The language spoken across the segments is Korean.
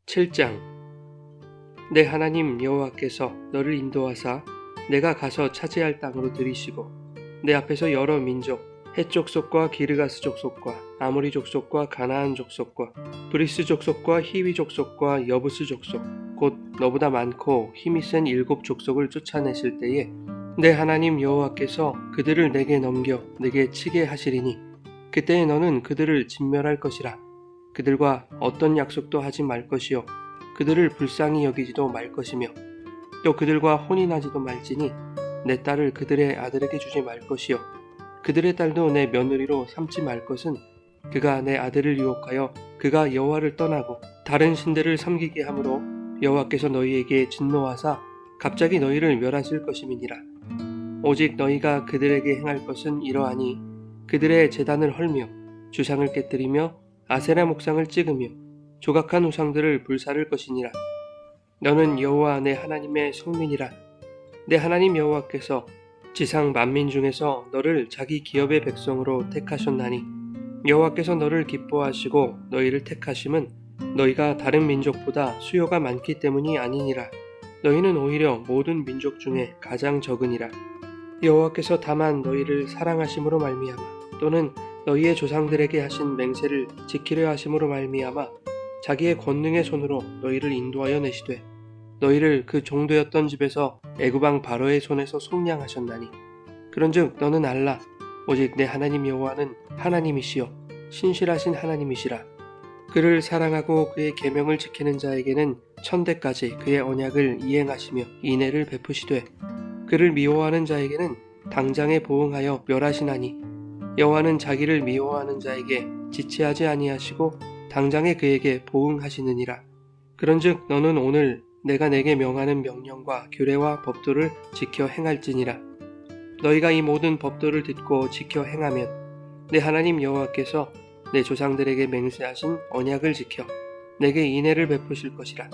7장. 내 하나님 여호와께서 너를 인도하사 내가 가서 차지할 땅으로 들이시고 내 앞에서 여러 민족, 헷 족속과 기르가스 족속과 아모리 족속과 가나안 족속과 브리스 족속과 히위 족속과 여부스 족속, 곧 너보다 많고 힘이 센 7족속을 쫓아내실 때에 내 하나님 여호와께서 그들을 내게 넘겨 내게 치게 하시리니 그때에 너는 그들을 진멸할 것이라. 그들과 어떤 약속도 하지 말 것이요 그들을 불쌍히 여기지도 말 것이며 또 그들과 혼인하지도 말지니 내 딸을 그들의 아들에게 주지 말 것이요 그들의 딸도 내 며느리로 삼지 말 것은 그가 내 아들을 유혹하여 그가 여호와를 떠나고 다른 신들을 섬기게 하므로 여호와께서 너희에게 진노하사 갑자기 너희를 멸하실 것임이니라. 오직 너희가 그들에게 행할 것은 이러하니 그들의 제단을 헐며 주상을 깨뜨리며 아세라 목상을 찍으며 조각한 우상들을 불사를 것이니라. 너는 여호와 내 하나님의 성민이라. 내 하나님 여호와께서 지상 만민 중에서 너를 자기 기업의 백성으로 택하셨나니 여호와께서 너를 기뻐하시고 너희를 택하심은 너희가 다른 민족보다 수요가 많기 때문이 아니니라. 너희는 오히려 모든 민족 중에 가장 적으니라. 여호와께서 다만 너희를 사랑하심으로 말미암아 또는 너희의 조상들에게 하신 맹세를 지키려 하심으로 말미암아 자기의 권능의 손으로 너희를 인도하여 내시되 너희를 그 종되었던 집에서 애굽왕 바로의 손에서 속량하셨나니 그런즉 너는 알라. 오직 내 하나님 여호와는 하나님이시요 신실하신 하나님이시라. 그를 사랑하고 그의 계명을 지키는 자에게는 천대까지 그의 언약을 이행하시며 인애를 베푸시되 그를 미워하는 자에게는 당장에 보응하여 멸하시나니 여호와는 자기를 미워하는 자에게 지체하지 아니하시고 당장에 그에게 보응하시느니라. 그런즉 너는 오늘 내가 내게 명하는 명령과 규례와 법도를 지켜 행할지니라. 너희가 이 모든 법도를 듣고 지켜 행하면 내 하나님 여호와께서 내 조상들에게 맹세하신 언약을 지켜 내게 인애를 베푸실 것이라.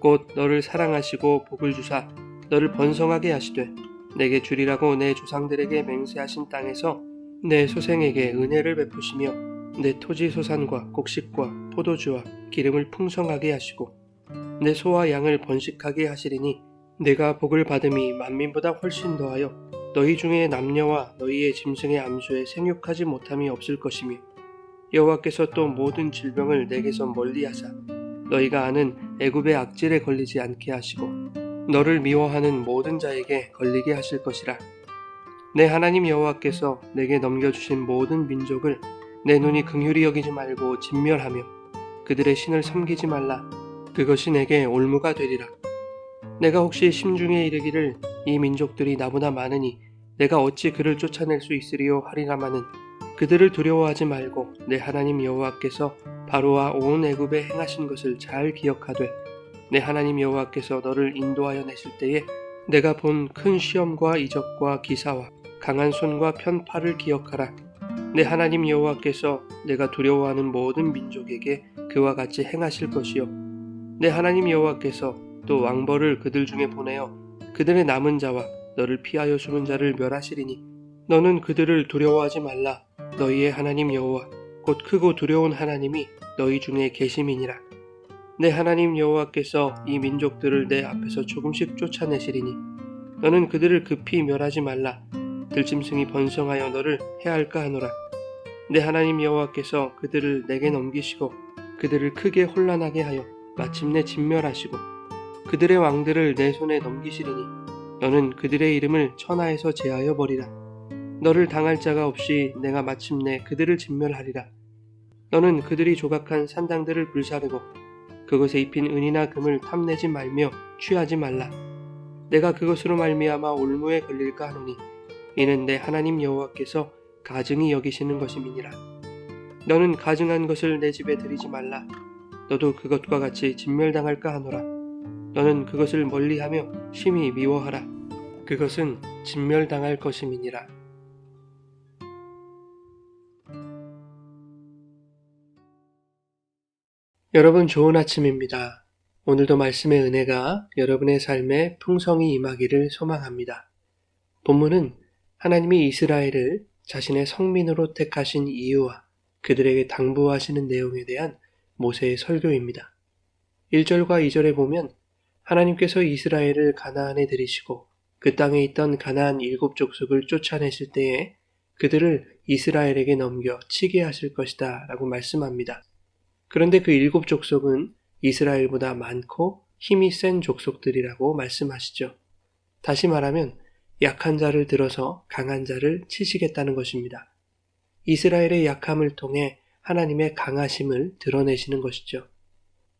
곧 너를 사랑하시고 복을 주사 너를 번성하게 하시되 내게 주리라고 내 조상들에게 맹세하신 땅에서 내 소생에게 은혜를 베푸시며 내 토지 소산과 곡식과 포도주와 기름을 풍성하게 하시고 내 소와 양을 번식하게 하시리니 내가 복을 받음이 만민보다 훨씬 더하여 너희 중에 남녀와 너희의 짐승의 암수에 생육하지 못함이 없을 것이며 여호와께서 또 모든 질병을 내게서 멀리하사 너희가 아는 애굽의 악질에 걸리지 않게 하시고 너를 미워하는 모든 자에게 걸리게 하실 것이라. 내 하나님 여호와께서 내게 넘겨주신 모든 민족을 내 눈이 긍휼히 여기지 말고 진멸하며 그들의 신을 섬기지 말라. 그것이 내게 올무가 되리라. 내가 혹시 심중에 이르기를 이 민족들이 나보다 많으니 내가 어찌 그를 쫓아낼 수 있으리요 하리라마는 그들을 두려워하지 말고 내 하나님 여호와께서 바로와 온 애굽에 행하신 것을 잘 기억하되 내 하나님 여호와께서 너를 인도하여 내실 때에 내가 본 큰 시험과 이적과 기사와 강한 손과 편팔을 기억하라. 내 하나님 여호와께서 내가 두려워하는 모든 민족에게 그와 같이 행하실 것이요 내 하나님 여호와께서 또 왕벌을 그들 중에 보내어 그들의 남은 자와 너를 피하여 숨은 자를 멸하시리니 너는 그들을 두려워하지 말라. 너희의 하나님 여호와 곧 크고 두려운 하나님이 너희 중에 계심이니라. 내 하나님 여호와께서 이 민족들을 내 앞에서 조금씩 쫓아내시리니 너는 그들을 급히 멸하지 말라. 들짐승이 번성하여 너를 해할까 하노라. 내 하나님 여호와께서 그들을 내게 넘기시고 그들을 크게 혼란하게 하여 마침내 진멸하시고 그들의 왕들을 내 손에 넘기시리니 너는 그들의 이름을 천하에서 제하여 버리라. 너를 당할 자가 없이 내가 마침내 그들을 진멸하리라. 너는 그들이 조각한 산당들을 불사르고 그것에 입힌 은이나 금을 탐내지 말며 취하지 말라. 내가 그것으로 말미암아 올무에 걸릴까 하노니 이는 내 하나님 여호와께서 가증히 여기시는 것임이니라. 너는 가증한 것을 내 집에 들이지 말라. 너도 그것과 같이 진멸당할까 하노라. 너는 그것을 멀리하며 심히 미워하라. 그것은 진멸당할 것임이니라. 여러분 좋은 아침입니다. 오늘도 말씀의 은혜가 여러분의 삶에 풍성히 임하기를 소망합니다. 본문은 하나님이 이스라엘을 자신의 성민으로 택하신 이유와 그들에게 당부하시는 내용에 대한 모세의 설교입니다. 1절과 2절에 보면 하나님께서 이스라엘을 가나안에 들이시고 그 땅에 있던 가나안 7족속을 쫓아내실 때에 그들을 이스라엘에게 넘겨 치게 하실 것이다 라고 말씀합니다. 그런데 그 7족속은 이스라엘보다 많고 힘이 센 족속들이라고 말씀하시죠. 다시 말하면 약한 자를 들어서 강한 자를 치시겠다는 것입니다. 이스라엘의 약함을 통해 하나님의 강하심을 드러내시는 것이죠.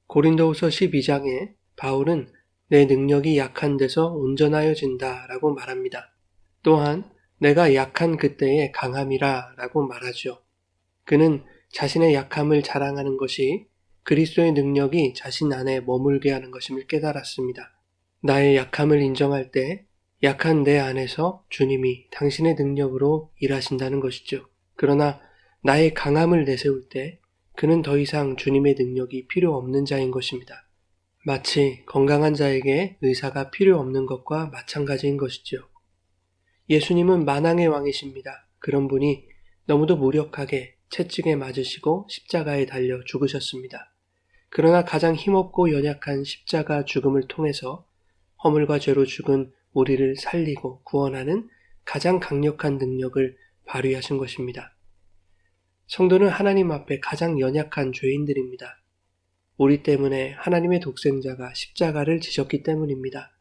고린도후서 12장에 바울은 내 능력이 약한 데서 온전하여진다 라고 말합니다. 또한 내가 약한 그때의 강함이라 라고 말하죠. 그는 자신의 약함을 자랑하는 것이 그리스도의 능력이 자신 안에 머물게 하는 것임을 깨달았습니다. 나의 약함을 인정할 때 약한 내 안에서 주님이 당신의 능력으로 일하신다는 것이죠. 그러나 나의 강함을 내세울 때 그는 더 이상 주님의 능력이 필요 없는 자인 것입니다. 마치 건강한 자에게 의사가 필요 없는 것과 마찬가지인 것이죠. 예수님은 만왕의 왕이십니다. 그런 분이 너무도 무력하게 채찍에 맞으시고 십자가에 달려 죽으셨습니다. 그러나 가장 힘없고 연약한 십자가 죽음을 통해서 허물과 죄로 죽은 우리를 살리고 구원하는 가장 강력한 능력을 발휘하신 것입니다. 성도는 하나님 앞에 가장 연약한 죄인들입니다. 우리 때문에 하나님의 독생자가 십자가를 지셨기 때문입니다.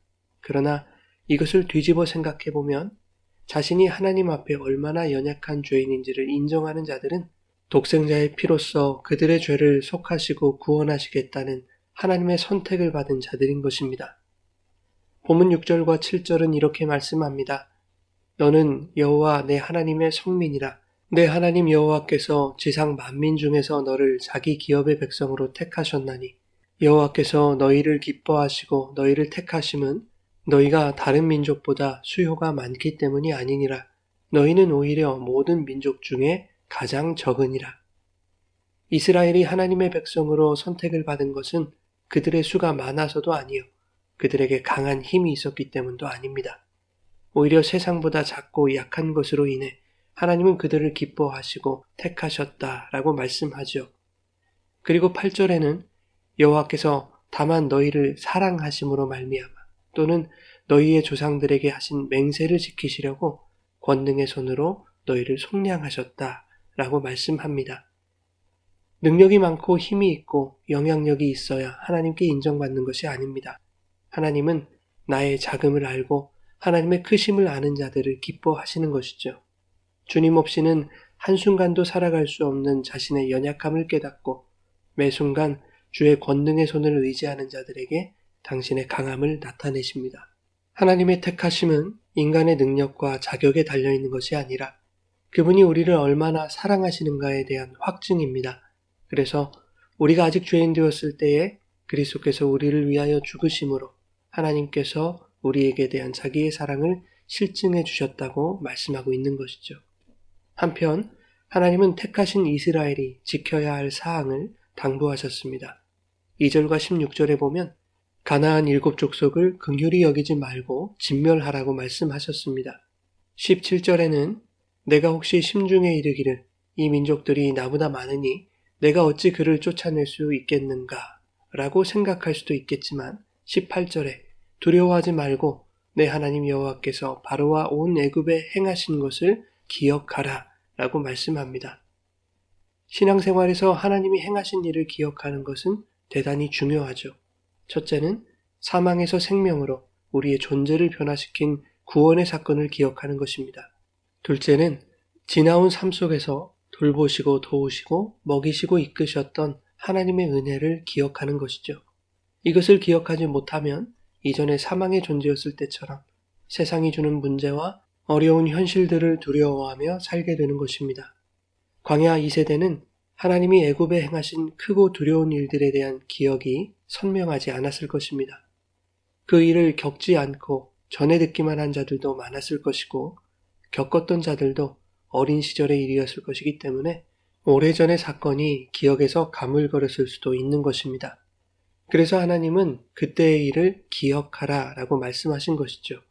그러나 이것을 뒤집어 생각해보면 자신이 하나님 앞에 얼마나 연약한 죄인인지를 인정하는 자들은 독생자의 피로써 그들의 죄를 속하시고 구원하시겠다는 하나님의 선택을 받은 자들인 것입니다. 본문 6절과 7절은 이렇게 말씀합니다. 너는 여호와 내 하나님의 성민이라. 내 하나님 여호와께서 지상 만민 중에서 너를 자기 기업의 백성으로 택하셨나니 여호와께서 너희를 기뻐하시고 너희를 택하심은 너희가 다른 민족보다 수요가 많기 때문이 아니니라. 너희는 오히려 모든 민족 중에 가장 적으니라. 이스라엘이 하나님의 백성으로 선택을 받은 것은 그들의 수가 많아서도 아니요 그들에게 강한 힘이 있었기 때문도 아닙니다. 오히려 세상보다 작고 약한 것으로 인해 하나님은 그들을 기뻐하시고 택하셨다라고 말씀하죠. 그리고 8절에는 여호와께서 다만 너희를 사랑하심으로 말미암아 또는 너희의 조상들에게 하신 맹세를 지키시려고 권능의 손으로 너희를 속량하셨다라고 말씀합니다. 능력이 많고 힘이 있고 영향력이 있어야 하나님께 인정받는 것이 아닙니다. 하나님은 나의 작음을 알고 하나님의 크심을 아는 자들을 기뻐하시는 것이죠. 주님 없이는 한순간도 살아갈 수 없는 자신의 연약함을 깨닫고 매 순간 주의 권능의 손을 의지하는 자들에게 당신의 강함을 나타내십니다. 하나님의 택하심은 인간의 능력과 자격에 달려있는 것이 아니라 그분이 우리를 얼마나 사랑하시는가에 대한 확증입니다. 그래서 우리가 아직 죄인 되었을 때에 그리스도께서 우리를 위하여 죽으심으로 하나님께서 우리에게 대한 자기의 사랑을 실증해 주셨다고 말씀하고 있는 것이죠. 한편 하나님은 택하신 이스라엘이 지켜야 할 사항을 당부하셨습니다. 2절과 16절에 보면 가나안 7족속을 긍휼히 여기지 말고 진멸하라고 말씀하셨습니다. 17절에는 내가 혹시 심중에 이르기를 이 민족들이 나보다 많으니 내가 어찌 그를 쫓아낼 수 있겠는가 라고 생각할 수도 있겠지만 18절에 두려워하지 말고 내 하나님 여호와께서 바로와 온 애굽에 행하신 것을 기억하라 라고 말씀합니다. 신앙생활에서 하나님이 행하신 일을 기억하는 것은 대단히 중요하죠. 첫째는 사망에서 생명으로 우리의 존재를 변화시킨 구원의 사건을 기억하는 것입니다. 둘째는 지나온 삶 속에서 돌보시고 도우시고 먹이시고 이끄셨던 하나님의 은혜를 기억하는 것이죠. 이것을 기억하지 못하면 이전에 사망의 존재였을 때처럼 세상이 주는 문제와 어려운 현실들을 두려워하며 살게 되는 것입니다. 광야 2세대는 하나님이 애굽에 행하신 크고 두려운 일들에 대한 기억이 선명하지 않았을 것입니다. 그 일을 겪지 않고 전해 듣기만 한 자들도 많았을 것이고 겪었던 자들도 어린 시절의 일이었을 것이기 때문에 오래전의 사건이 기억에서 가물거렸을 수도 있는 것입니다. 그래서 하나님은 그때의 일을 기억하라 라고 말씀하신 것이죠.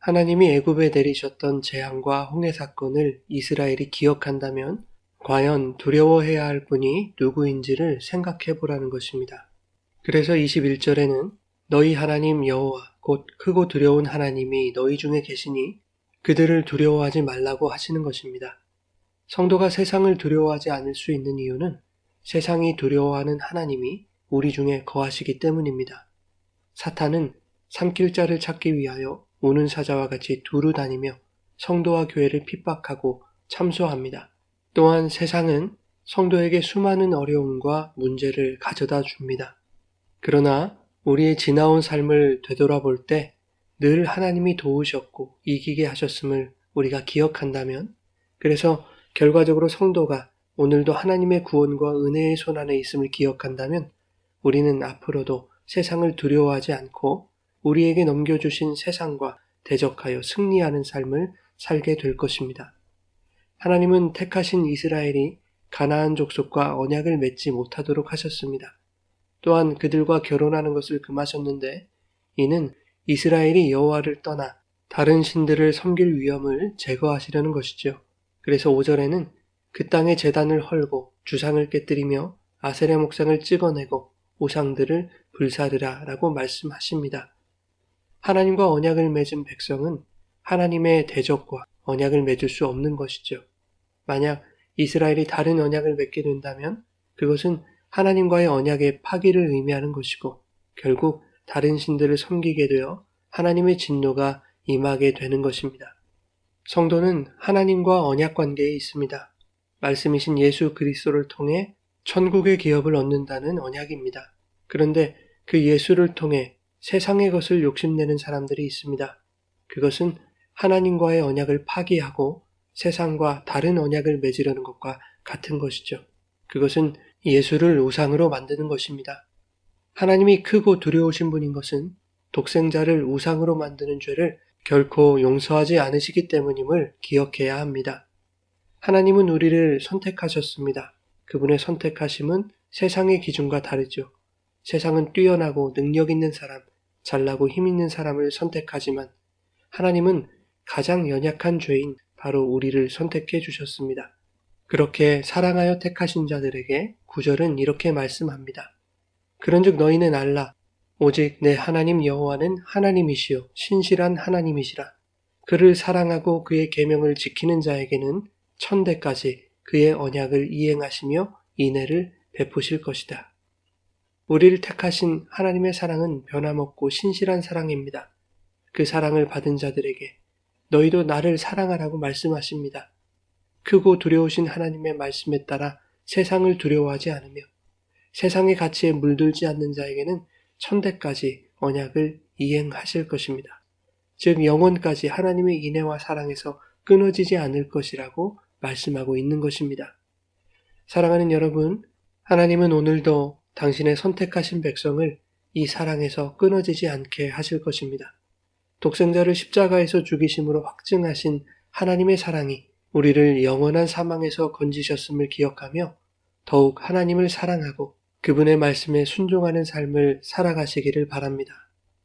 하나님이 애굽에 내리셨던 재앙과 홍해 사건을 이스라엘이 기억한다면 과연 두려워해야 할 분이 누구인지를 생각해 보라는 것입니다. 그래서 21절에는 너희 하나님 여호와 곧 크고 두려운 하나님이 너희 중에 계시니 그들을 두려워하지 말라고 하시는 것입니다. 성도가 세상을 두려워하지 않을 수 있는 이유는 세상이 두려워하는 하나님이 우리 중에 거하시기 때문입니다. 사탄은 삼킬 자를 찾기 위하여 우는 사자와 같이 두루 다니며 성도와 교회를 핍박하고 참소합니다. 또한 세상은 성도에게 수많은 어려움과 문제를 가져다 줍니다. 그러나 우리의 지나온 삶을 되돌아볼 때 늘 하나님이 도우셨고 이기게 하셨음을 우리가 기억한다면, 그래서 결과적으로 성도가 오늘도 하나님의 구원과 은혜의 손안에 있음을 기억한다면 우리는 앞으로도 세상을 두려워하지 않고 우리에게 넘겨주신 세상과 대적하여 승리하는 삶을 살게 될 것입니다. 하나님은 택하신 이스라엘이 가나안 족속과 언약을 맺지 못하도록 하셨습니다. 또한 그들과 결혼하는 것을 금하셨는데 이는 이스라엘이 여호와를 떠나 다른 신들을 섬길 위험을 제거하시려는 것이죠. 그래서 5절에는 그 땅에 제단을 헐고 주상을 깨뜨리며 아세라 목상을 찍어내고 우상들을 불사르라 라고 말씀하십니다. 하나님과 언약을 맺은 백성은 하나님의 대적과 언약을 맺을 수 없는 것이죠. 만약 이스라엘이 다른 언약을 맺게 된다면 그것은 하나님과의 언약의 파기를 의미하는 것이고 결국 다른 신들을 섬기게 되어 하나님의 진노가 임하게 되는 것입니다. 성도는 하나님과 언약 관계에 있습니다. 말씀이신 예수 그리스도를 통해 천국의 기업을 얻는다는 언약입니다. 그런데 그 예수를 통해 세상의 것을 욕심내는 사람들이 있습니다. 그것은 하나님과의 언약을 파기하고 세상과 다른 언약을 맺으려는 것과 같은 것이죠. 그것은 예수를 우상으로 만드는 것입니다. 하나님이 크고 두려우신 분인 것은 독생자를 우상으로 만드는 죄를 결코 용서하지 않으시기 때문임을 기억해야 합니다. 하나님은 우리를 선택하셨습니다. 그분의 선택하심은 세상의 기준과 다르죠. 세상은 뛰어나고 능력 있는 사람, 잘나고 힘 있는 사람을 선택하지만 하나님은 가장 연약한 죄인 바로 우리를 선택해 주셨습니다. 그렇게 사랑하여 택하신 자들에게 9절은 이렇게 말씀합니다. 그런즉 너희는 알라 오직 내 하나님 여호와는 하나님이시요 신실한 하나님이시라. 그를 사랑하고 그의 계명을 지키는 자에게는 천대까지 그의 언약을 이행하시며 인애를 베푸실 것이다. 우리를 택하신 하나님의 사랑은 변함없고 신실한 사랑입니다. 그 사랑을 받은 자들에게 너희도 나를 사랑하라고 말씀하십니다. 크고 두려우신 하나님의 말씀에 따라 세상을 두려워하지 않으며 세상의 가치에 물들지 않는 자에게는 천대까지 언약을 이행하실 것입니다. 즉 영원까지 하나님의 인애와 사랑에서 끊어지지 않을 것이라고 말씀하고 있는 것입니다. 사랑하는 여러분, 하나님은 오늘도 당신의 선택하신 백성을 이 사랑에서 끊어지지 않게 하실 것입니다. 독생자를 십자가에서 죽이심으로 확증하신 하나님의 사랑이 우리를 영원한 사망에서 건지셨음을 기억하며 더욱 하나님을 사랑하고 그분의 말씀에 순종하는 삶을 살아가시기를 바랍니다.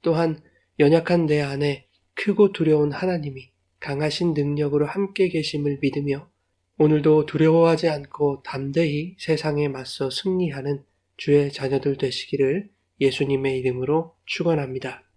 또한 연약한 내 안에 크고 두려운 하나님이 강하신 능력으로 함께 계심을 믿으며 오늘도 두려워하지 않고 담대히 세상에 맞서 승리하는 주의 자녀들 되시기를 예수님의 이름으로 축원합니다.